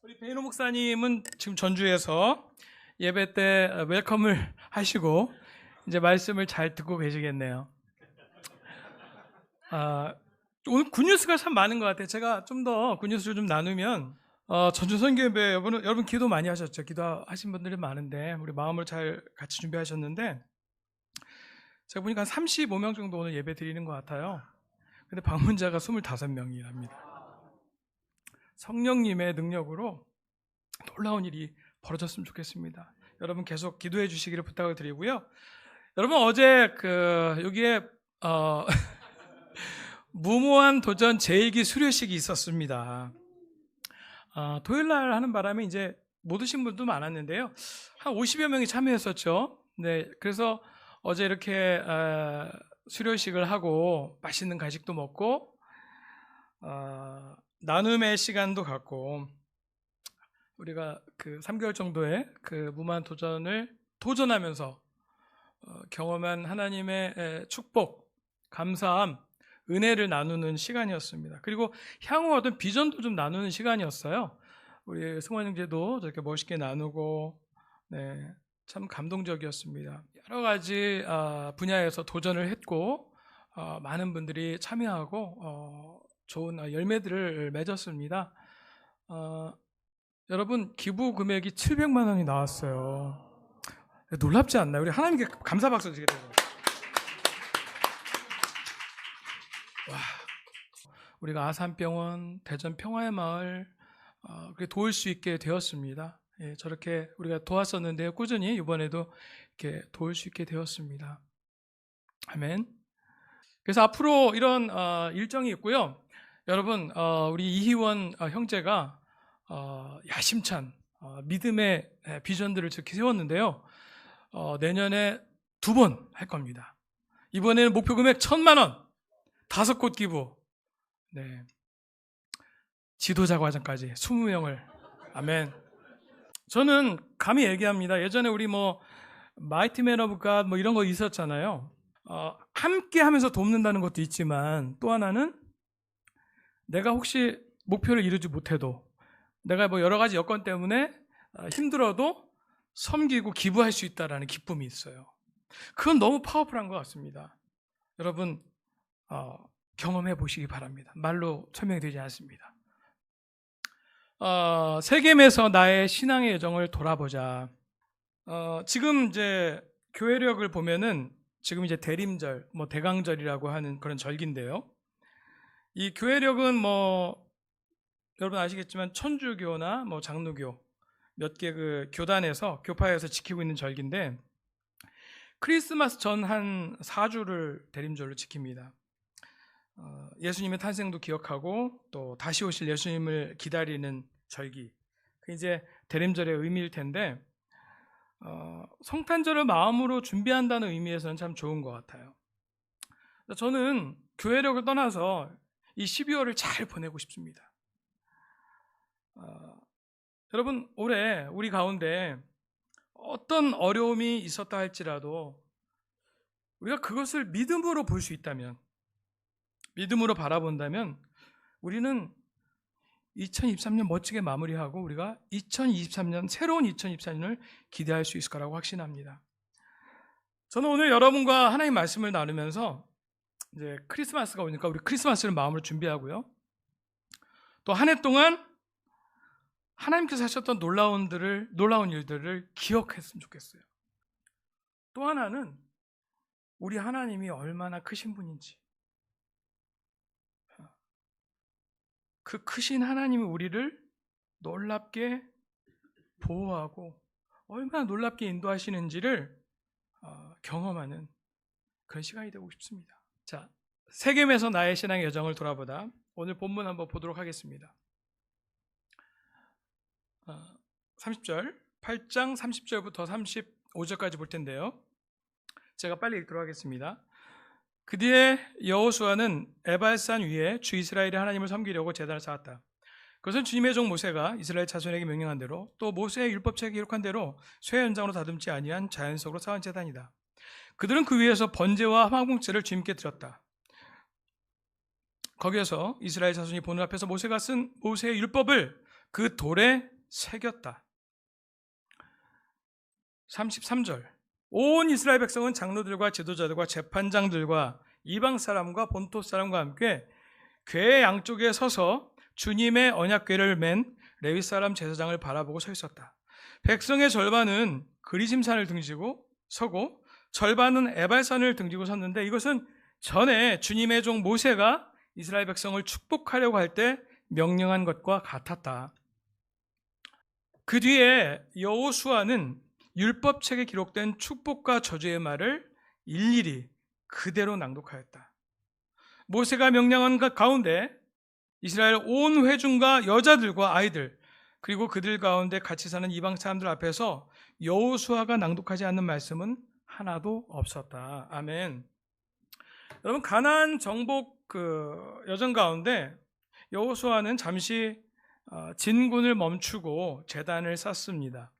우리 베이노 목사님은 지금 전주에서 예배 때 웰컴을 하시고 이제 말씀을 잘 듣고 계시겠네요. 오늘 굿뉴스가 참 많은 것 같아요. 제가 좀 더 굿뉴스를 좀 나누면 전주 선교예배 여러분 기도 많이 하셨죠? 기도하신 분들이 많은데 우리 마음을 잘 같이 준비하셨는데 제가 보니까 한 35명 정도 오늘 예배 드리는 것 같아요. 근데 방문자가 25명이랍니다. 성령님의 능력으로 놀라운 일이 벌어졌으면 좋겠습니다. 여러분 계속 기도해 주시기를 부탁을 드리고요. 여러분 어제 여기에 무모한 도전 제1기 수료식이 있었습니다. 토요일 날 하는 바람에 이제 못 오신 분도 많았는데요. 한 50여 명이 참여했었죠. 네, 그래서 어제 이렇게 수료식을 하고 맛있는 간식도 먹고 나눔의 시간도 갖고 우리가 3개월 정도의 무모한 도전을 도전하면서 경험한 하나님의 축복, 감사함, 은혜를 나누는 시간이었습니다. 그리고 향후 어떤 비전도 좀 나누는 시간이었어요. 우리 승원 형제도 저렇게 멋있게 나누고, 네, 참 감동적이었습니다. 여러 가지 분야에서 도전을 했고 많은 분들이 참여하고 좋은 열매들을 맺었습니다. 여러분 기부 금액이 700만 원이 나왔어요. 놀랍지 않나요? 우리 하나님께 감사 박수 드리게 되고. 와, 우리가 아산병원, 대전 평화의 마을 도울 수 있게 되었습니다. 예, 저렇게 우리가 도왔었는데요. 꾸준히 이번에도 이렇게 도울 수 있게 되었습니다. 아멘. 그래서 앞으로 이런 일정이 있고요. 여러분 우리 이희원 형제가 야심찬 믿음의 비전들을 저렇게 세웠는데요. 내년에 2번 할 겁니다. 이번에는 목표 금액 1,000만 원, 5곳 기부. 네. 지도자 과정까지 20명을. 아멘. 저는 감히 얘기합니다. 예전에 우리 마이티 맨 오브 갓 이런 거 있었잖아요. 함께 하면서 돕는다는 것도 있지만 또 하나는 내가 혹시 목표를 이루지 못해도 내가 여러 가지 여건 때문에 힘들어도 섬기고 기부할 수 있다는 기쁨이 있어요. 그건 너무 파워풀한 것 같습니다. 여러분 경험해 보시기 바랍니다. 말로 설명이 되지 않습니다. 세겜에서 나의 신앙의 여정을 돌아보자. 지금 이제 교회력을 보면은 지금 이제 대림절, 대강절이라고 하는 그런 절기인데요. 이 교회력은 여러분 아시겠지만 천주교나 장로교 몇 개 교단에서 교파에서 지키고 있는 절기인데 크리스마스 전 한 4주를 대림절로 지킵니다. 예수님의 탄생도 기억하고 또 다시 오실 예수님을 기다리는 절기. 그 이제 대림절의 의미일 텐데 성탄절을 마음으로 준비한다는 의미에서는 참 좋은 것 같아요. 저는 교회력을 떠나서 이 12월을 잘 보내고 싶습니다. 여러분 올해 우리 가운데 어떤 어려움이 있었다 할지라도 우리가 그것을 믿음으로 볼 수 있다면, 믿음으로 바라본다면 우리는 2023년 멋지게 마무리하고 우리가 2023년 새로운 2023년을 기대할 수 있을 거라고 확신합니다. 저는 오늘 여러분과 하나님 말씀을 나누면서 이제 크리스마스가 오니까 우리 크리스마스를 마음으로 준비하고요. 또 한 해 동안 하나님께서 하셨던 놀라운 일들을 기억했으면 좋겠어요. 또 하나는 우리 하나님이 얼마나 크신 분인지, 그 크신 하나님이 우리를 놀랍게 보호하고 얼마나 놀랍게 인도하시는지를 경험하는 그런 시간이 되고 싶습니다. 자, 세겜에서 나의 신앙의 여정을 돌아보다 오늘 본문 한번 보도록 하겠습니다. 30절, 8장 30절부터 35절까지 볼 텐데요. 제가 빨리 읽도록 하겠습니다. 그 뒤에 여호수아는 에발산 위에 주 이스라엘의 하나님을 섬기려고 제단을 쌓았다. 그것은 주님의 종 모세가 이스라엘 자손에게 명령한 대로 또 모세의 율법책에 기록한 대로 쇠 연장으로 다듬지 아니한 자연석으로 쌓은 제단이다. 그들은 그 위에서 번제와 화목제를 주님께 드렸다. 거기에서 이스라엘 자손이 보는 앞에서 모세가 쓴 모세의 율법을 그 돌에 새겼다. 33절. 온 이스라엘 백성은 장로들과 지도자들과 재판장들과 이방 사람과 본토 사람과 함께 궤 양쪽에 서서 주님의 언약궤를 맨 레위 사람 제사장을 바라보고 서 있었다. 백성의 절반은 그리심산을 등지고 서고 절반은 에발산을 등지고 섰는데 이것은 전에 주님의 종 모세가 이스라엘 백성을 축복하려고 할 때 명령한 것과 같았다. 그 뒤에 여호수아는 율법책에 기록된 축복과 저주의 말을 일일이 그대로 낭독하였다. 모세가 명령한 것 가운데 이스라엘 온 회중과 여자들과 아이들 그리고 그들 가운데 같이 사는 이방 사람들 앞에서 여호수아가 낭독하지 않는 말씀은 하나도 없었다. 아멘. 여러분, 가나안 정복 여정 가운데 여호수아는 잠시 진군을 멈추고 제단을 쌓습니다.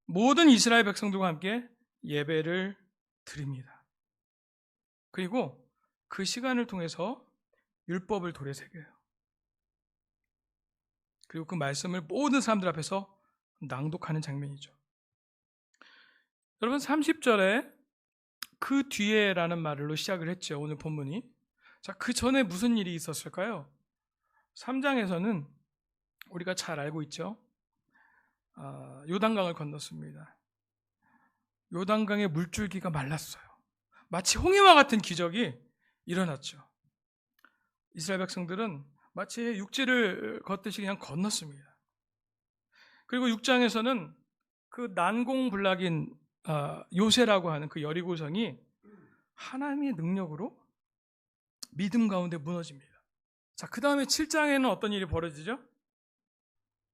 모든 이스라엘 백성들과 함께 예배를 드립니다. 그리고 그 시간을 통해서 율법을 돌에 새겨요. 그리고 그 말씀을 모든 사람들 앞에서 낭독하는 장면이죠. 여러분, 30절에 그 뒤에라는 말로 시작을 했죠. 오늘 본문이. 자, 그 전에 무슨 일이 있었을까요? 3장에서는 우리가 잘 알고 있죠. 요단강을 건넜습니다. 요단강의 물줄기가 말랐어요. 마치 홍해와 같은 기적이 일어났죠. 이스라엘 백성들은 마치 육지를 걷듯이 그냥 건넜습니다. 그리고 6장에서는 그 난공불락인 요새라고 하는 그 여리고성이 하나님의 능력으로 믿음 가운데 무너집니다. 자, 그 다음에 7장에는 어떤 일이 벌어지죠?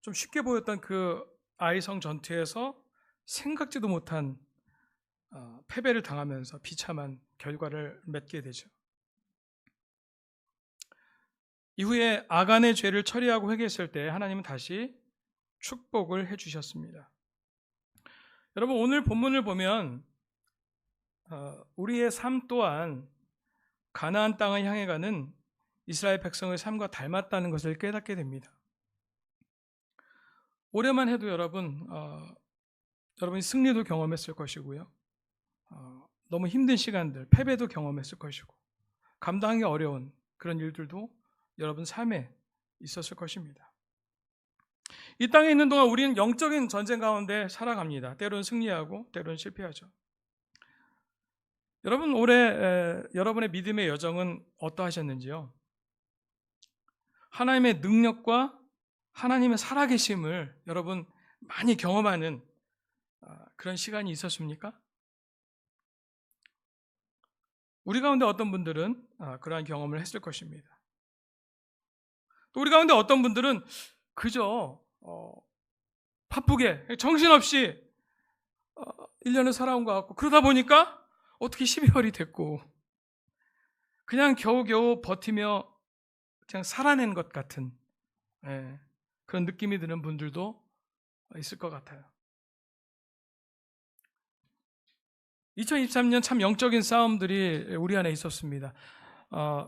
좀 쉽게 보였던 그 아이성 전투에서 생각지도 못한 패배를 당하면서 비참한 결과를 맺게 되죠. 이후에 아간의 죄를 처리하고 회개했을 때 하나님은 다시 축복을 해주셨습니다. 여러분, 오늘 본문을 보면 우리의 삶 또한 가나안 땅을 향해 가는 이스라엘 백성의 삶과 닮았다는 것을 깨닫게 됩니다. 올해만 해도 여러분이 승리도 경험했을 것이고요. 너무 힘든 시간들, 패배도 경험했을 것이고 감당하기 어려운 그런 일들도 여러분 삶에 있었을 것입니다. 이 땅에 있는 동안 우리는 영적인 전쟁 가운데 살아갑니다. 때로는 승리하고 때로는 실패하죠. 여러분, 올해 여러분의 믿음의 여정은 어떠하셨는지요? 하나님의 능력과 하나님의 살아계심을 여러분 많이 경험하는 그런 시간이 있었습니까? 우리 가운데 어떤 분들은 그러한 경험을 했을 것입니다. 또 우리 가운데 어떤 분들은 그저 바쁘게 정신없이 1년을 살아온 것 같고 그러다 보니까 어떻게 12월이 됐고 그냥 겨우겨우 버티며 그냥 살아낸 것 같은 그런 느낌이 드는 분들도 있을 것 같아요. 2023년 참 영적인 싸움들이 우리 안에 있었습니다.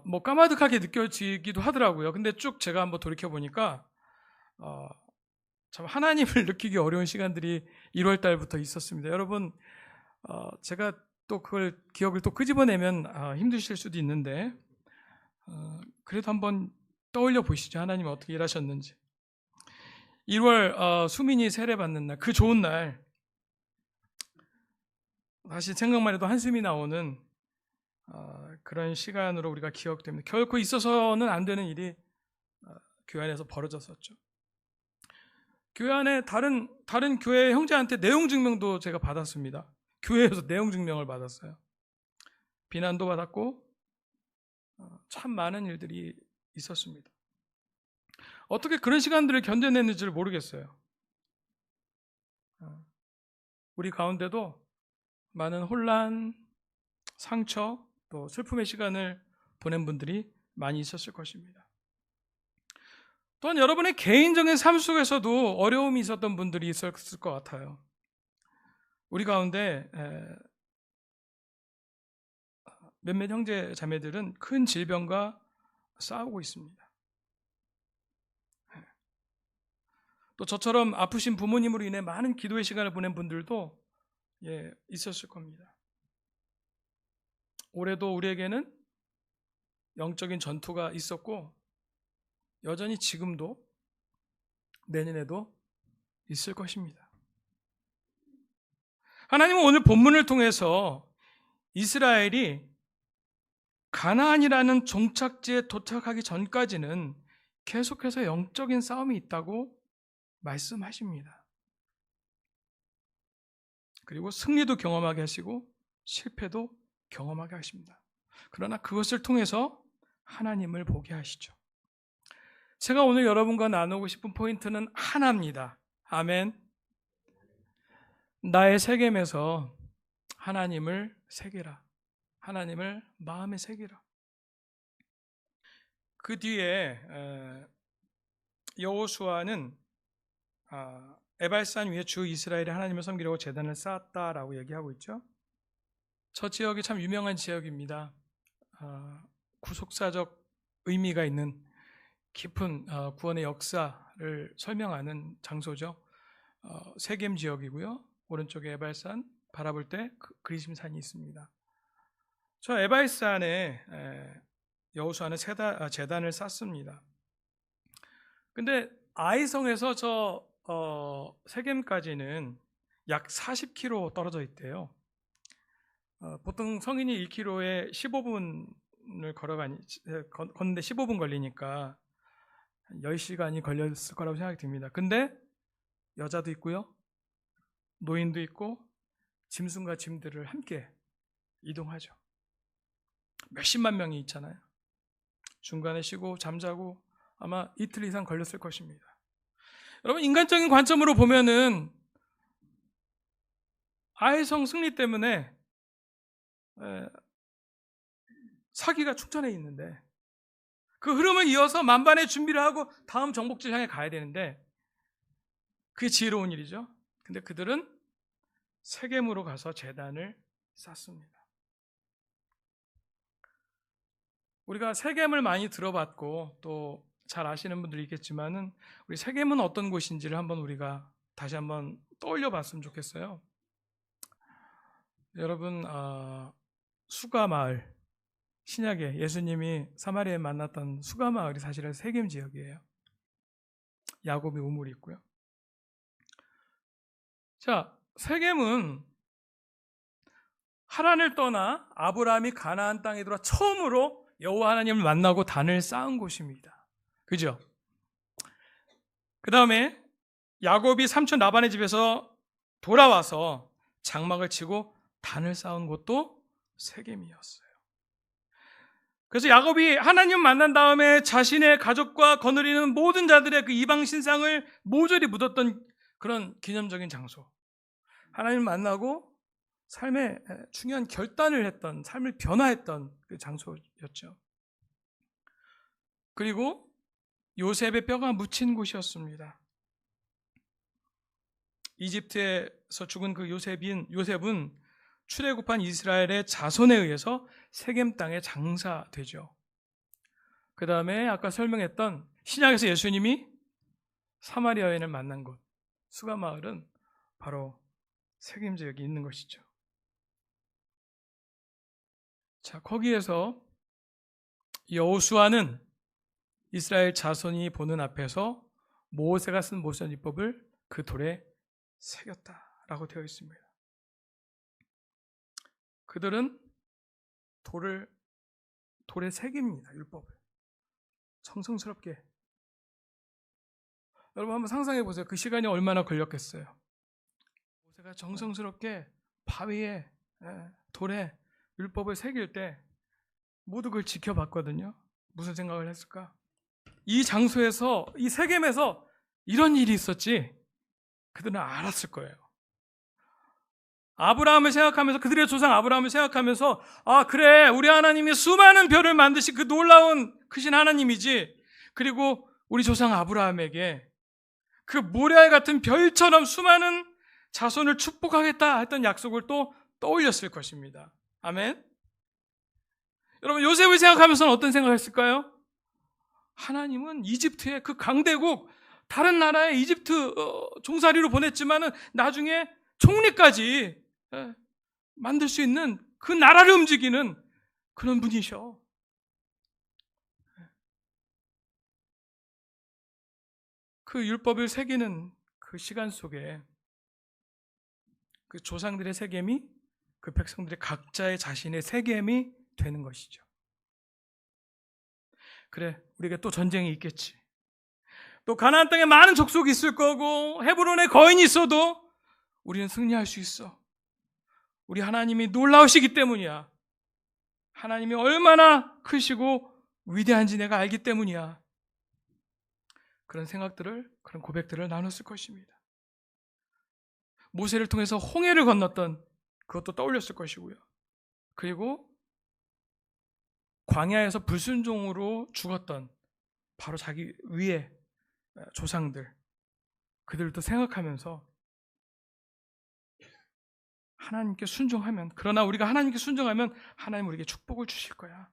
뭐 까마득하게 느껴지기도 하더라고요. 근데 쭉 제가 한번 돌이켜보니까 참 하나님을 느끼기 어려운 시간들이 1월 달부터 있었습니다. 여러분, 제가 또 그걸 기억을 또 끄집어내면 힘드실 수도 있는데 그래도 한번 떠올려 보시죠. 하나님이 어떻게 일하셨는지. 1월 수민이 세례받는 날, 그 좋은 날, 다시 생각만 해도 한숨이 나오는 그런 시간으로 우리가 기억됩니다. 결코 있어서는 안 되는 일이 교회 안에서 벌어졌었죠. 교회 안에 다른 교회 형제한테 내용 증명도 제가 받았습니다. 교회에서 내용 증명을 받았어요. 비난도 받았고 참 많은 일들이 있었습니다. 어떻게 그런 시간들을 견뎌냈는지를 모르겠어요. 우리 가운데도 많은 혼란, 상처, 또 슬픔의 시간을 보낸 분들이 많이 있었을 것입니다. 또한 여러분의 개인적인 삶 속에서도 어려움이 있었던 분들이 있었을 것 같아요. 우리 가운데 몇몇 형제 자매들은 큰 질병과 싸우고 있습니다. 또 저처럼 아프신 부모님으로 인해 많은 기도의 시간을 보낸 분들도 있었을 겁니다. 올해도 우리에게는 영적인 전투가 있었고 여전히 지금도 내년에도 있을 것입니다. 하나님은 오늘 본문을 통해서 이스라엘이 가나안이라는 종착지에 도착하기 전까지는 계속해서 영적인 싸움이 있다고 말씀하십니다. 그리고 승리도 경험하게 하시고 실패도 경험하게 하십니다. 그러나 그것을 통해서 하나님을 보게 하시죠. 제가 오늘 여러분과 나누고 싶은 포인트는 하나입니다. 아멘. 나의 세겜에서 하나님을 새기라. 하나님을 마음에 새기라. 그 뒤에 여호수아는 에발산 위에 주 이스라엘이 하나님을 섬기려고 제단을 쌓았다라고 얘기하고 있죠. 저 지역이 참 유명한 지역입니다. 구속사적 의미가 있는 깊은 구원의 역사를 설명하는 장소죠. 세겜 지역이고요. 오른쪽에 에발산 바라볼 때 그리심산이 있습니다. 저 에발산에 여호수아는 제단을 쌓습니다. 근데 아이성에서 저 세겜까지는 약 40km 떨어져 있대요. 보통 성인이 1km에 15분을 걷는데 15분 걸리니까 10시간이 걸렸을 거라고 생각이 듭니다. 근데 여자도 있고요. 노인도 있고 짐승과 짐들을 함께 이동하죠. 몇십만 명이 있잖아요. 중간에 쉬고 잠자고 아마 이틀 이상 걸렸을 것입니다. 여러분, 인간적인 관점으로 보면은 아이성 승리 때문에 사기가 충천해 있는데 그 흐름을 이어서 만반의 준비를 하고 다음 정복지를 향해 가야 되는데 그게 지혜로운 일이죠. 근데 그들은 세겜으로 가서 제단을 쌓습니다. 우리가 세겜을 많이 들어봤고 또 잘 아시는 분들이 있겠지만은 우리 세겜은 어떤 곳인지를 우리가 다시 한번 떠올려 봤으면 좋겠어요. 여러분, 수가마을, 신약에 예수님이 사마리아에 만났던 수가마을이 사실은 세겜 지역이에요. 야곱이 우물이 있고요. 자, 세겜은 하란을 떠나 아브라함이 가나안 땅에 들어와 처음으로 여호와 하나님을 만나고 단을 쌓은 곳입니다. 그죠? 그 다음에 야곱이 삼촌 라반의 집에서 돌아와서 장막을 치고 단을 쌓은 곳도 세겜이었어요. 그래서 야곱이 하나님 만난 다음에 자신의 가족과 거느리는 모든 자들의 그 이방 신상을 모조리 묻었던 그런 기념적인 장소. 하나님 만나고 삶의 중요한 결단을 했던, 삶을 변화했던 그 장소였죠. 그리고 요셉의 뼈가 묻힌 곳이었습니다. 이집트에서 죽은 그 요셉은 출애굽한 이스라엘의 자손에 의해서 세겜 땅에 장사되죠. 그 다음에 아까 설명했던 신약에서 예수님이 사마리아 여인을 만난 곳, 수가마을은 바로 세겜 지역에 있는 것이죠. 자, 거기에서 여호수아는 이스라엘 자손이 보는 앞에서 모세가 쓴 모세율법을 그 돌에 새겼다라고 되어 있습니다. 그들은 돌에 새깁니다. 율법을 정성스럽게. 여러분 한번 상상해 보세요. 그 시간이 얼마나 걸렸겠어요. 모세가 정성스럽게 바위에 돌에 율법을 새길 때 모두 그걸 지켜봤거든요. 무슨 생각을 했을까? 이 장소에서, 이 세겜에서 이런 일이 있었지 그들은 알았을 거예요. 아브라함을 생각하면서, 그들의 조상 아브라함을 생각하면서, 아 그래, 우리 하나님이 수많은 별을 만드신 그 놀라운 크신 하나님이지. 그리고 우리 조상 아브라함에게 그 모래 같은 별처럼 수많은 자손을 축복하겠다 했던 약속을 또 떠올렸을 것입니다. 아멘. 여러분, 요셉을 생각하면서는 어떤 생각을 했을까요? 하나님은 이집트의 그 강대국 다른 나라에 이집트 종살이로 보냈지만은 나중에 총리까지 만들 수 있는 그 나라를 움직이는 그런 분이셔. 그 율법을 새기는 그 시간 속에 그 조상들의 세겜이 그 백성들의 각자의 자신의 세겜이 되는 것이죠. 그래, 우리가 또 전쟁이 있겠지. 또 가나안 땅에 많은 족속이 있을 거고 헤브론에 거인이 있어도 우리는 승리할 수 있어. 우리 하나님이 놀라우시기 때문이야. 하나님이 얼마나 크시고 위대한지 내가 알기 때문이야. 그런 생각들을, 그런 고백들을 나눴을 것입니다. 모세를 통해서 홍해를 건넜던 그것도 떠올렸을 것이고요. 그리고 광야에서 불순종으로 죽었던 바로 자기 위에 조상들, 그들도 생각하면서 하나님께 순종하면, 그러나 우리가 하나님께 순종하면 하나님 우리에게 축복을 주실 거야.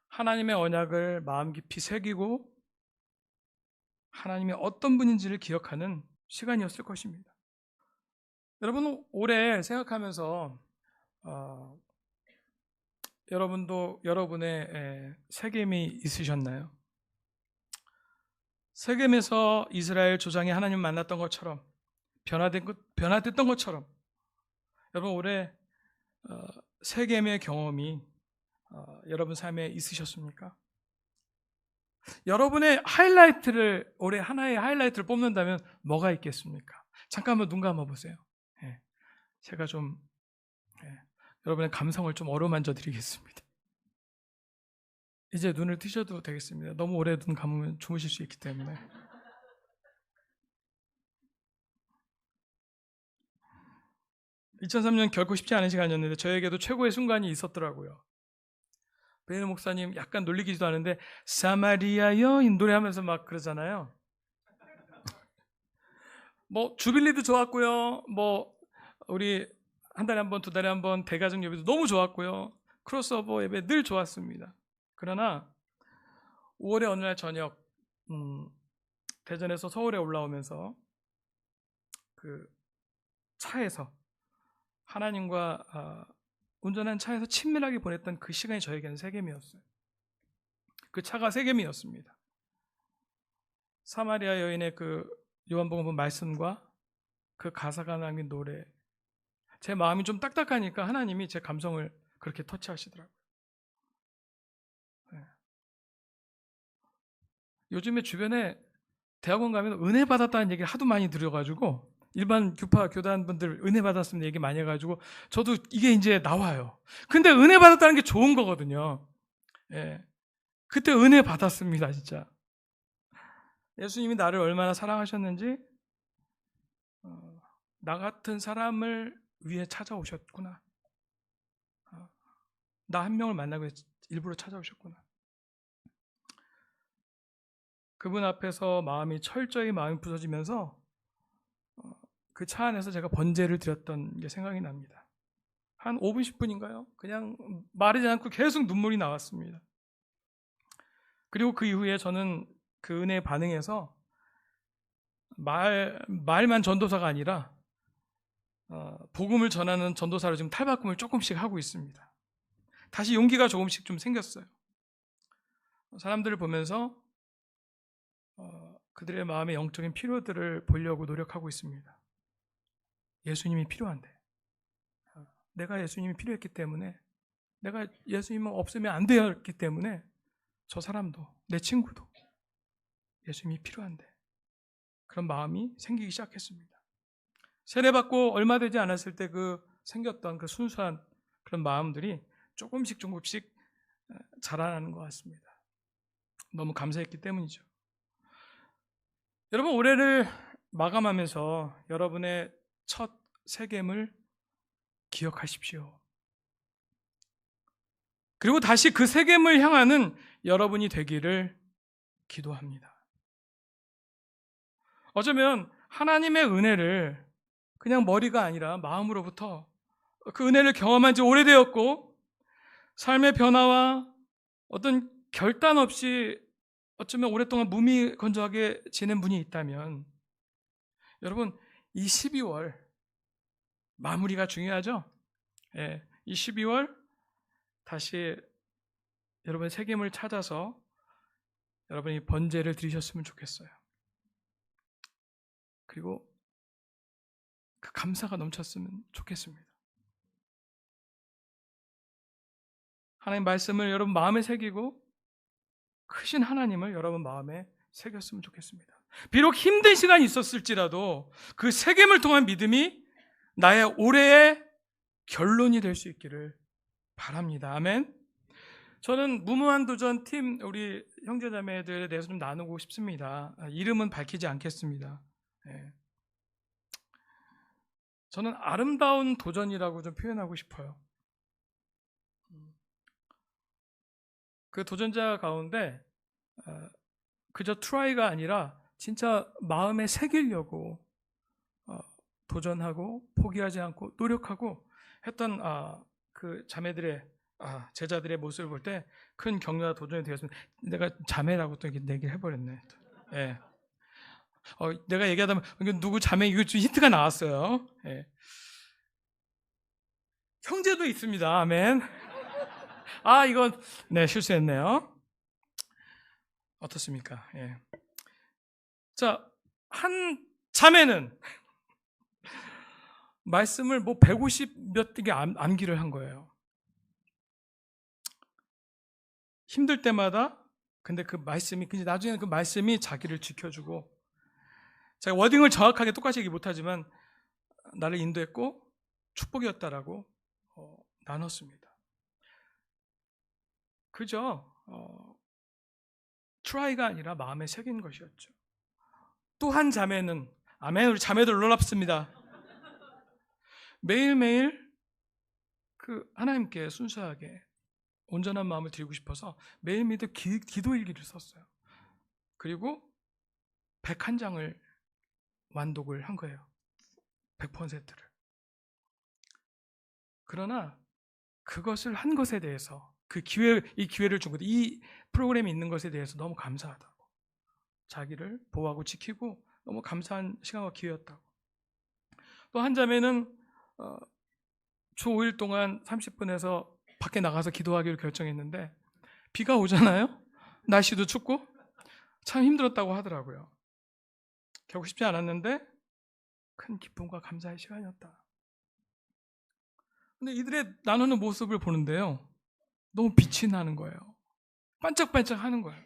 하나님의 언약을 마음 깊이 새기고 하나님이 어떤 분인지를 기억하는 시간이었을 것입니다. 여러분, 올해 생각하면서 여러분도 여러분의 세겜이 있으셨나요? 세겜에서 이스라엘 조상이 하나님 만났던 것처럼, 변화됐던 것처럼 여러분 올해 세겜의 경험이 여러분 삶에 있으셨습니까? 여러분의 하이라이트를, 올해 하나의 하이라이트를 뽑는다면 뭐가 있겠습니까? 잠깐만 눈 감아보세요. 제가 좀 여러분의 감성을 좀 어루만져 드리겠습니다. 이제 눈을 뜨셔도 되겠습니다. 너무 오래 눈 감으면 주무실 수 있기 때문에. (2003년) 결코 쉽지 않은 시간이었는데 저에게도 최고의 순간이 있었더라고요. 베이너 목사님 약간 놀리기도 하는데 사마리아 여인 노래하면서 막 그러잖아요. 뭐 주빌리도 좋았고요. 뭐 우리 한 달에 한 번, 두 달에 한 번 대가정 예배도 너무 좋았고요. 크로스오버 예배 늘 좋았습니다. 그러나 5월의 어느 날 저녁 대전에서 서울에 올라오면서 그 차에서 하나님과 운전한 차에서 친밀하게 보냈던 그 시간이 저에게는 세겜이었어요. 그 차가 세겜이었습니다. 사마리아 여인의 그 요한복음 말씀과 그 가사가 남긴 노래, 제 마음이 좀 딱딱하니까 하나님이 제 감성을 그렇게 터치하시더라고요. 요즘에 주변에 대학원 가면 은혜 받았다는 얘기를 하도 많이 들어가지고 일반 교파 교단분들 은혜 받았으면 얘기 많이 해가지고 저도 이게 이제 나와요. 근데 은혜 받았다는 게 좋은 거거든요. 그때 은혜 받았습니다, 진짜. 예수님이 나를 얼마나 사랑하셨는지, 나 같은 사람을 위해 찾아오셨구나. 나 한 명을 만나고 일부러 찾아오셨구나. 그분 앞에서 마음이 부서지면서 그 차 안에서 제가 번제를 드렸던 게 생각이 납니다. 한 5분, 10분인가요? 그냥 마르지 않고 계속 눈물이 나왔습니다. 그리고 그 이후에 저는 그 은혜에 반응해서 말만 전도사가 아니라 복음을 전하는 전도사로 지금 탈바꿈을 조금씩 하고 있습니다. 다시 용기가 조금씩 좀 생겼어요. 사람들을 보면서 그들의 마음의 영적인 필요들을 보려고 노력하고 있습니다. 예수님이 필요한데, 내가 예수님이 필요했기 때문에, 내가 예수님은 없으면 안 되었기 때문에 저 사람도, 내 친구도 예수님이 필요한데, 그런 마음이 생기기 시작했습니다. 세례받고 얼마 되지 않았을 때 생겼던 그 순수한 그런 마음들이 조금씩 자라나는 것 같습니다. 너무 감사했기 때문이죠. 여러분, 올해를 마감하면서 여러분의 첫 세겜을 기억하십시오. 그리고 다시 그 세겜을 향하는 여러분이 되기를 기도합니다. 어쩌면 하나님의 은혜를 그냥 머리가 아니라 마음으로부터 그 은혜를 경험한 지 오래되었고, 삶의 변화와 어떤 결단 없이 어쩌면 오랫동안 무미건조하게 지낸 분이 있다면 여러분 이 12월 마무리가 중요하죠. 예, 이 12월 다시 여러분의 책임을 찾아서 여러분이 번제를 드리셨으면 좋겠어요. 그리고 그 감사가 넘쳤으면 좋겠습니다. 하나님 말씀을 여러분 마음에 새기고 크신 하나님을 여러분 마음에 새겼으면 좋겠습니다. 비록 힘든 시간이 있었을지라도 그 새김을 통한 믿음이 나의 올해의 결론이 될 수 있기를 바랍니다. 아멘. 저는 무모한 도전 팀 우리 형제자매들에 대해서 좀 나누고 싶습니다. 이름은 밝히지 않겠습니다. 예. 저는 아름다운 도전이라고 좀 표현하고 싶어요. 그 도전자 가운데 그저 트라이가 아니라 진짜 마음에 새기려고 도전하고 포기하지 않고 노력하고 했던 그 자매들의 제자들의 모습을 볼 때 큰 격려와 도전이 되었습니다. 내가 자매라고 또 얘기를 해버렸네. 예. 내가 얘기하다 보면 누구 자매 이거 좀 힌트가 나왔어요. 예. 형제도 있습니다. 아멘. 이건 네 실수했네요. 어떻습니까? 예. 자, 한 자매는 말씀을 150 몇 개 암기를 한 거예요. 힘들 때마다 근데 그 말씀이 나중에는 그 말씀이 자기를 지켜주고 제가 워딩을 정확하게 똑같이 얘기 못하지만 나를 인도했고 축복이었다라고 나눴습니다. 그저 트라이가 아니라 마음에 새긴 것이었죠. 또 한 자매는 아멘 우리 자매들 놀랍습니다. 매일매일 그 하나님께 순수하게 온전한 마음을 드리고 싶어서 매일매일 기도일기를 썼어요. 그리고 101장을 완독을 한 거예요. 100%를. 그러나 그것을 한 것에 대해서 이 기회를 준 것, 이 프로그램이 있는 것에 대해서 너무 감사하다고. 자기를 보호하고 지키고 너무 감사한 시간과 기회였다고. 또 한 자매는 주 5일 동안 30분에서 밖에 나가서 기도하기로 결정했는데 비가 오잖아요. 날씨도 춥고 참 힘들었다고 하더라고요. 결국 쉽지 않았는데 큰 기쁨과 감사의 시간이었다. 근데 이들의 나누는 모습을 보는데요. 너무 빛이 나는 거예요. 반짝반짝 하는 거예요.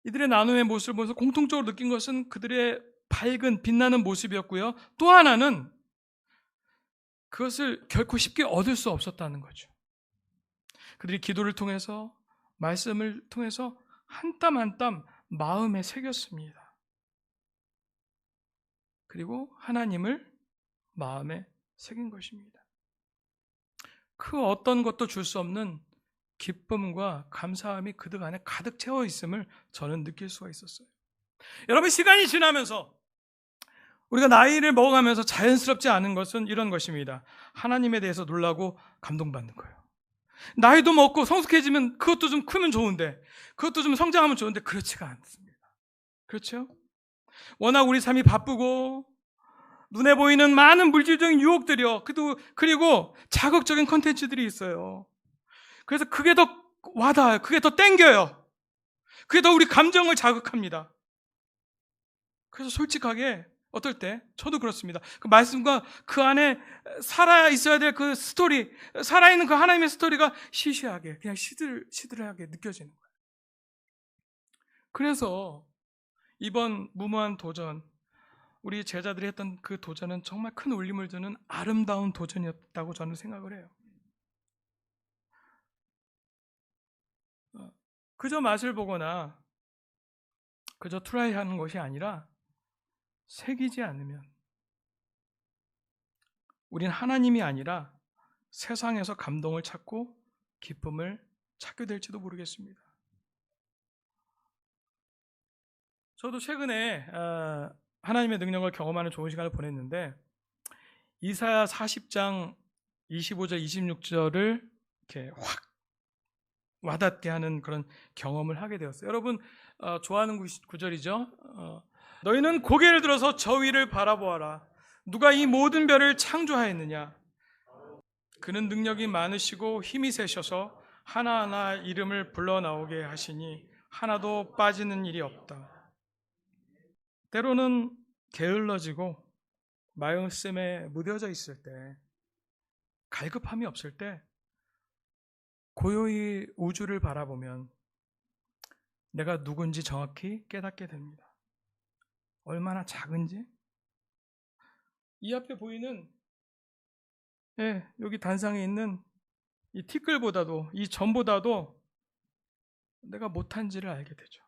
이들의 나눔의 모습을 보면서 공통적으로 느낀 것은 그들의 밝은 빛나는 모습이었고요. 또 하나는 그것을 결코 쉽게 얻을 수 없었다는 거죠. 그들이 기도를 통해서 말씀을 통해서 한 땀 한 땀 마음에 새겼습니다. 그리고 하나님을 마음에 새긴 것입니다. 그 어떤 것도 줄 수 없는 기쁨과 감사함이 그들 안에 가득 채워 있음을 저는 느낄 수가 있었어요. 여러분 시간이 지나면서 우리가 나이를 먹어가면서 자연스럽지 않은 것은 이런 것입니다. 하나님에 대해서 놀라고 감동받는 거예요. 나이도 먹고 성숙해지면 그것도 좀 크면 좋은데 그것도 좀 성장하면 좋은데 그렇지가 않습니다. 그렇죠? 워낙 우리 삶이 바쁘고 눈에 보이는 많은 물질적인 유혹들이요. 그리고 자극적인 콘텐츠들이 있어요. 그래서 그게 더 와닿아요. 그게 더 땡겨요. 그게 더 우리 감정을 자극합니다. 그래서 솔직하게 어떨 때 저도 그렇습니다. 그 말씀과 그 안에 살아 있어야 될 그 스토리, 살아있는 그 하나님의 스토리가 시시하게 그냥 시들하게 느껴지는 거예요. 그래서 이번 무모한 도전, 우리 제자들이 했던 그 도전은 정말 큰 울림을 주는 아름다운 도전이었다고 저는 생각을 해요. 그저 맛을 보거나 그저 트라이하는 것이 아니라 새기지 않으면 우린 하나님이 아니라 세상에서 감동을 찾고 기쁨을 찾게 될지도 모르겠습니다. 저도 최근에 하나님의 능력을 경험하는 좋은 시간을 보냈는데 이사야 40장 25절 26절을 이렇게 확 와닿게 하는 그런 경험을 하게 되었어요. 여러분 좋아하는 구절이죠. 너희는 고개를 들어서 저 위를 바라보아라. 누가 이 모든 별을 창조하였느냐. 그는 능력이 많으시고 힘이 세셔서 하나하나 이름을 불러 나오게 하시니 하나도 빠지는 일이 없다. 때로는 게을러지고 말씀에 무뎌져 있을 때, 갈급함이 없을 때 고요히 우주를 바라보면 내가 누군지 정확히 깨닫게 됩니다. 얼마나 작은지. 이 앞에 보이는 여기 단상에 있는 이 티끌보다도, 이 점보다도 내가 못한지를 알게 되죠.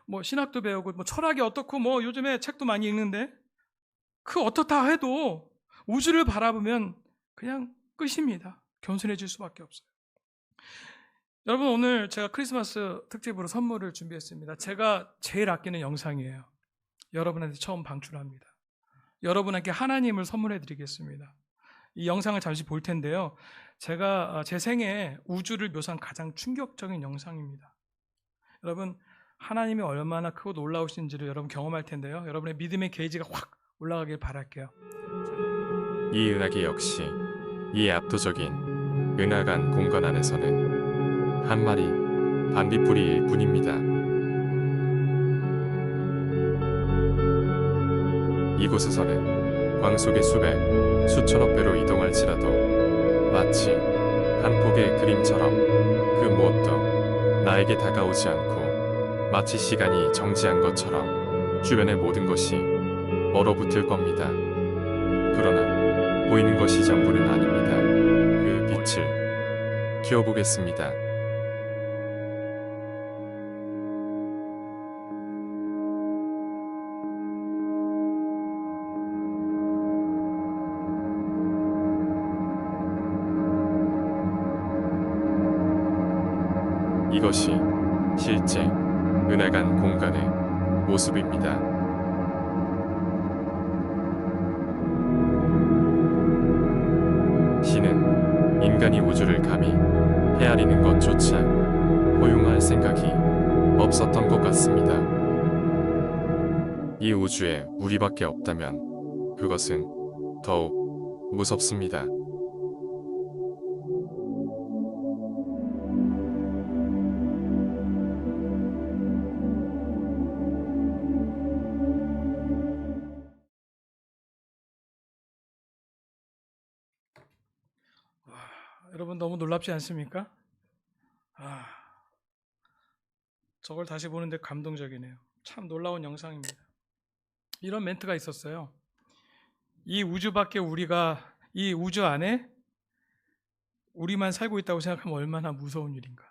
뭐 신학도 배우고 뭐 철학이 어떻고 뭐 요즘에 책도 많이 읽는데 그 어떻다 해도 우주를 바라보면 그냥 끝입니다. 겸손해질 수밖에 없어요. 여러분, 오늘 제가 크리스마스 특집으로 선물을 준비했습니다. 제가 제일 아끼는 영상이에요. 여러분한테 처음 방출합니다. 여러분에게 하나님을 선물해 드리겠습니다. 이 영상을 잠시 볼 텐데요. 제가 제 생에 우주를 묘사한 가장 충격적인 영상입니다. 여러분, 하나님이 얼마나 크고 놀라우신지를 여러분 경험할 텐데요. 여러분의 믿음의 게이지가 확 올라가길 바랄게요. 이 은하계 역시 이 압도적인 은하간 공간 안에서는 한 마리 반딧불이일 뿐입니다. 이곳에서는 광속의 수백, 수천억 배로 이동할지라도 마치 한 폭의 그림처럼 그 무엇도 나에게 다가오지 않고 마치 시간이 정지한 것처럼 주변의 모든 것이 얼어붙을 겁니다. 그러나 보이는 것이 전부는 아닙니다. 그 빛을 키워보겠습니다. 이것이 실제 은하간 공간의 모습입니다. 신은 인간이 우주를 감히 헤아리는 것조차 허용할 생각이 없었던 것 같습니다. 이 우주에 우리밖에 없다면 그것은 더욱 무섭습니다. 여러분 너무 놀랍지 않습니까? 저걸 다시 보는데 감동적이네요. 참 놀라운 영상입니다. 이런 멘트가 있었어요. 이 우주밖에 이 우주 안에 우리만 살고 있다고 생각하면 얼마나 무서운 일인가.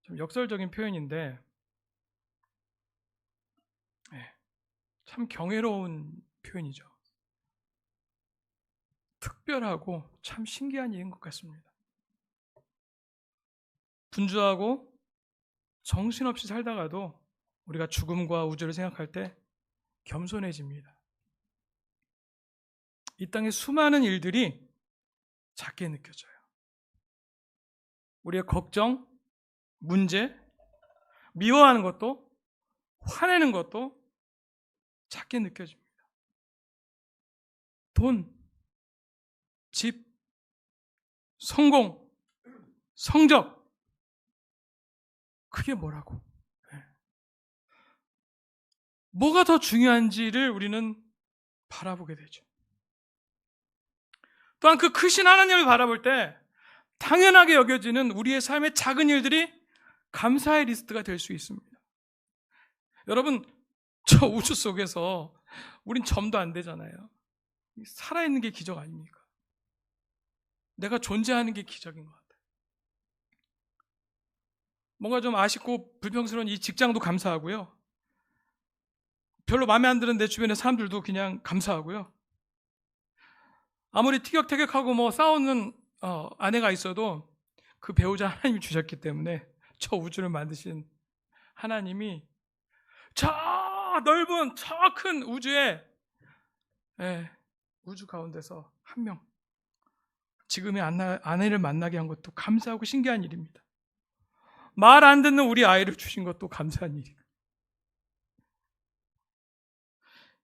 좀 역설적인 표현인데 참 경이로운 표현이죠. 특별하고 참 신기한 일인 것 같습니다. 분주하고 정신없이 살다가도 우리가 죽음과 우주를 생각할 때 겸손해집니다. 이 땅의 수많은 일들이 작게 느껴져요. 우리의 걱정, 문제, 미워하는 것도, 화내는 것도 작게 느껴집니다. 돈, 집, 성공, 성적, 그게 뭐라고? 뭐가 더 중요한지를 우리는 바라보게 되죠. 또한 그 크신 하나님을 바라볼 때 당연하게 여겨지는 우리의 삶의 작은 일들이 감사의 리스트가 될 수 있습니다. 여러분, 저 우주 속에서 우린 점도 안 되잖아요. 살아있는 게 기적 아닙니까? 내가 존재하는 게 기적인 것 같아요. 뭔가 좀 아쉽고 불평스러운 이 직장도 감사하고요. 별로 마음에 안 드는 내 주변의 사람들도 그냥 감사하고요. 아무리 티격태격하고 뭐 싸우는 아내가 있어도 그 배우자 하나님이 주셨기 때문에 저 우주를 만드신 하나님이 저 넓은 저 큰 우주에 우주 가운데서 한 명 지금의 아내를 만나게 한 것도 감사하고 신기한 일입니다. 말 안 듣는 우리 아이를 주신 것도 감사한 일이에요.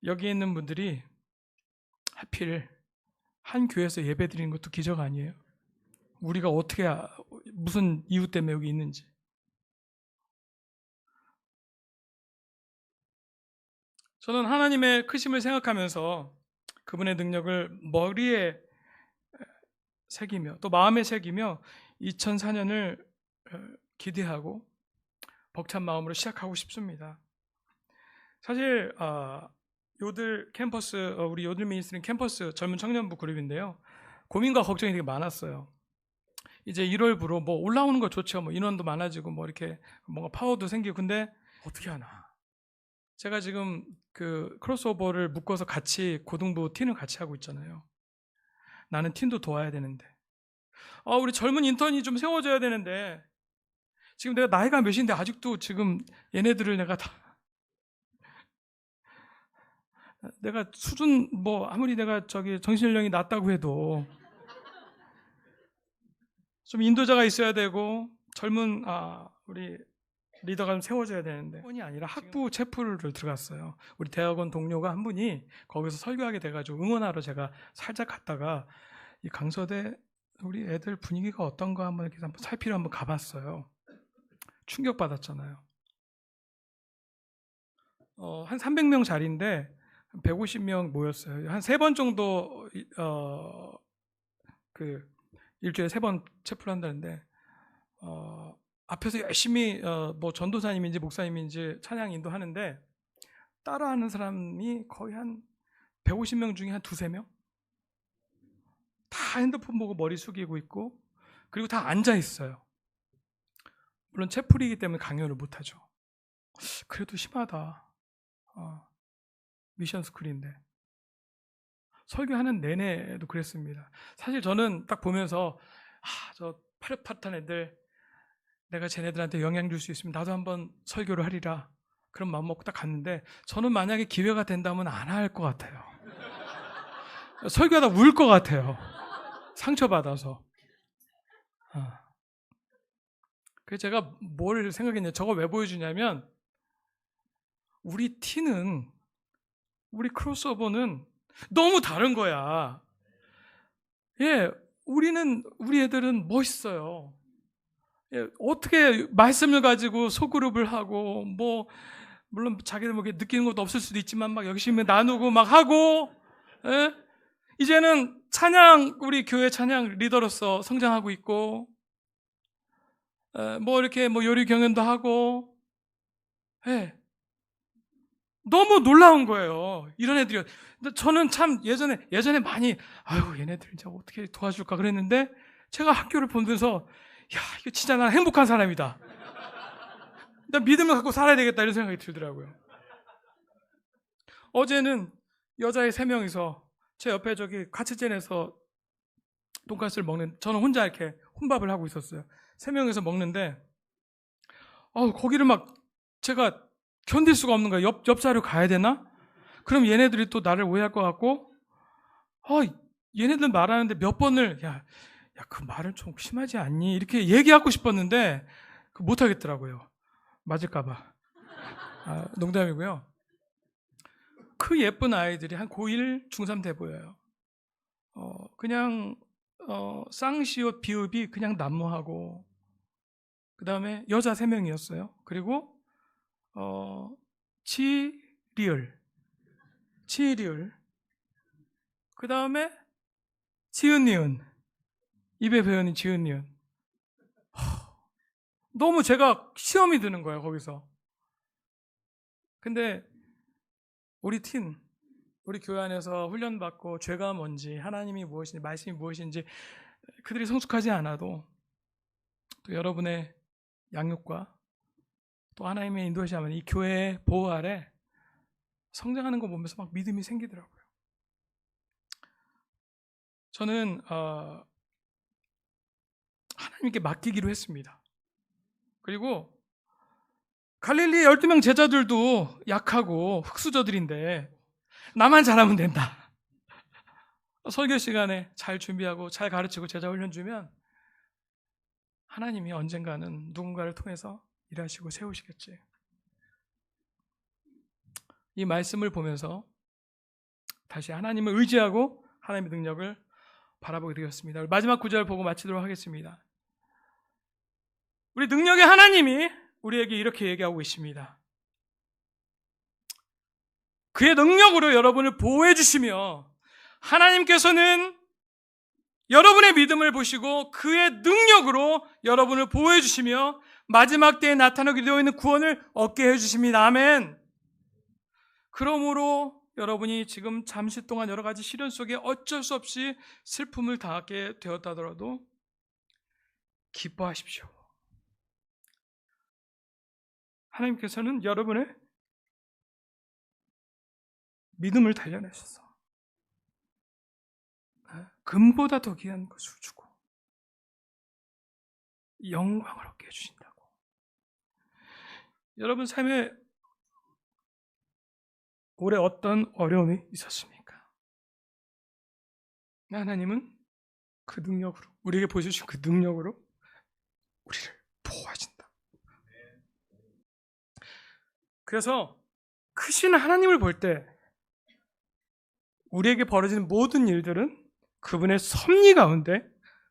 여기 있는 분들이 하필 한 교회에서 예배 드리는 것도 기적 아니에요? 우리가 어떻게 무슨 이유 때문에 여기 있는지. 저는 하나님의 크심을 생각하면서 그분의 능력을 머리에 새기며 또 마음에 새기며 2004년을 기대하고 벅찬 마음으로 시작하고 싶습니다. 사실 요들 캠퍼스, 우리 요들 미니스트리 캠퍼스 젊은 청년부 그룹인데요. 고민과 걱정이 되게 많았어요. 이제 1월부로 뭐 올라오는 거 좋죠. 뭐 인원도 많아지고 뭐 이렇게 뭔가 파워도 생기고, 근데 어떻게 하나. 제가 지금 그 크로스오버를 묶어서 같이 고등부 팀을 같이 하고 있잖아요. 나는 팀도 도와야 되는데. 우리 젊은 인턴이 좀 세워줘야 되는데, 지금 내가 나이가 몇인데 아직도 지금 얘네들을 내가 수준 뭐 아무리 내가 정신연령이 낮다고 해도 좀 인도자가 있어야 되고 젊은 우리 리더가 좀 세워줘야 되는데, 뿐이 아니라 학부 체프를 들어갔어요. 우리 대학원 동료가 한 분이 거기서 설교하게 돼가지고 응원하러 제가 살짝 갔다가 이 강서대 우리 애들 분위기가 어떤가 한번 이렇게 살피러 한번 가봤어요. 충격 받았잖아요. 한 300명 자리인데 150명 모였어요. 한 3번 정도 그 일주일에 3번 체프를 한다는데 앞에서 열심히 뭐 전도사님인지 목사님인지 찬양 인도하는데 따라하는 사람이 거의 한 150명 중에 한 2-3명? 다 핸드폰 보고 머리 숙이고 있고, 그리고 다 앉아 있어요. 물론 채플이기 때문에 강연을 못하죠. 그래도 심하다. 미션 스쿨인데. 설교하는 내내도 그랬습니다. 사실 저는 딱 보면서 저 파릇파릇한 애들, 내가 쟤네들한테 영향 줄 수 있으면 나도 한번 설교를 하리라, 그런 마음 먹고 딱 갔는데, 저는 만약에 기회가 된다면 안 할 것 같아요. 설교하다 울 것 같아요. 상처받아서. 그래서 제가 뭘 생각했냐, 저거 왜 보여주냐면, 우리 티는, 우리 크로스오버는 너무 다른 거야. 예, 우리 애들은 멋있어요. 예, 어떻게 말씀을 가지고 소그룹을 하고, 뭐, 물론 자기들 뭐 느끼는 것도 없을 수도 있지만 막 열심히 나누고 막 하고, 예? 이제는 우리 교회 찬양 리더로서 성장하고 있고, 뭐 이렇게 뭐 요리 경연도 하고, 예. 너무 놀라운 거예요. 이런 애들이. 근데 저는 참 예전에 많이, 얘네들 이제 어떻게 도와줄까 그랬는데, 제가 학교를 보면서, 이거 진짜 난 행복한 사람이다. 나 믿음을 갖고 살아야 되겠다, 이런 생각이 들더라고요. 어제는 여자애 3명이서 제 옆에 같이 쟤내서 돈가스를 먹는, 저는 혼자 이렇게 혼밥을 하고 있었어요. 3명이서 먹는데, 거기를 막 제가 견딜 수가 없는 거예요. 옆 자리로 가야 되나? 그럼 얘네들이 또 나를 오해할 것 같고, 얘네들 말하는데 몇 번을, 그 말은 좀 심하지 않니? 이렇게 얘기하고 싶었는데, 못하겠더라고요. 맞을까봐. 농담이고요. 그 예쁜 아이들이 한 고1, 중3 돼 보여요. 그냥, 쌍시옷 비읍이 그냥 난무하고, 그 다음에 여자 3명이었어요. 그리고, 치리을. 그 다음에, 지은니은. 입에 배우는 지은니은. 너무 제가 시험이 드는 거예요, 거기서. 근데, 우리 교회 안에서 훈련받고 죄가 뭔지, 하나님이 무엇인지, 말씀이 무엇인지 그들이 성숙하지 않아도 또 여러분의 양육과 또 하나님의 인도하시면 이 교회의 보호 아래 성장하는 거 보면서 막 믿음이 생기더라고요. 저는 하나님께 맡기기로 했습니다. 그리고 갈릴리 12명 제자들도 약하고 흙수저들인데 나만 잘하면 된다. 설교 시간에 잘 준비하고 잘 가르치고 제자 훈련 주면 하나님이 언젠가는 누군가를 통해서 일하시고 세우시겠지. 이 말씀을 보면서 다시 하나님을 의지하고 하나님의 능력을 바라보게 되었습니다. 마지막 구절 보고 마치도록 하겠습니다. 우리 능력의 하나님이 우리에게 이렇게 얘기하고 계십니다. 그의 능력으로 여러분을 보호해 주시며 하나님께서는 여러분의 믿음을 보시고 그의 능력으로 여러분을 보호해 주시며 마지막 때에 나타나게 되어 있는 구원을 얻게 해 주십니다. 아멘. 그러므로 여러분이 지금 잠시 동안 여러 가지 시련 속에 어쩔 수 없이 슬픔을 당하게 되었다 하더라도 기뻐하십시오. 하나님께서는 여러분의 믿음을 단련하셔서 금보다 더 귀한 것을 주고 영광을 얻게 해주신다고. 여러분 삶에 올해 어떤 어려움이 있었습니까? 하나님은 그 능력으로, 우리에게 보여주신 그 능력으로 우리를 보호하신다. 그래서 크신 하나님을 볼 때 우리에게 벌어지는 모든 일들은 그분의 섭리 가운데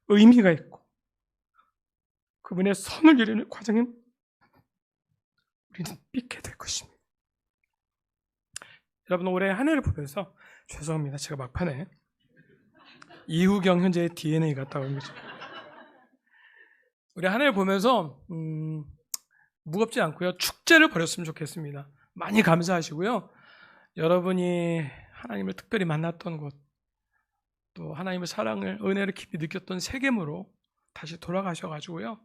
의미가 있고 그분의 선을 이루는 과정에 우리는 믿게 될 것입니다. 여러분 올해 한 해를 보면서 죄송합니다. 제가 막판에 이후경 현재의 DNA 갔다 온 거죠. 우리 한 해를 보면서 무겁지 않고요. 축제를 벌였으면 좋겠습니다. 많이 감사하시고요. 여러분이 하나님을 특별히 만났던 곳, 또 하나님의 사랑을, 은혜를 깊이 느꼈던 세겜으로 다시 돌아가셔가지고요.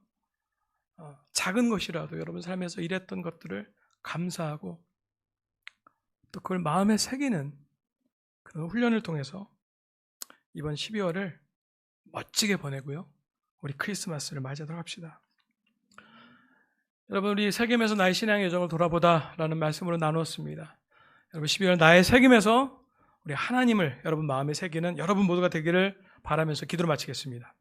작은 것이라도 여러분 삶에서 일했던 것들을 감사하고 또 그걸 마음에 새기는 그런 훈련을 통해서 이번 12월을 멋지게 보내고요. 우리 크리스마스를 맞이하도록 합시다. 여러분 우리 세겜에서 나의 신앙의 여정을 돌아보다라는 말씀으로 나누었습니다. 여러분 12월 나의 세겜에서 우리 하나님을 여러분 마음에 새기는 여러분 모두가 되기를 바라면서 기도를 마치겠습니다.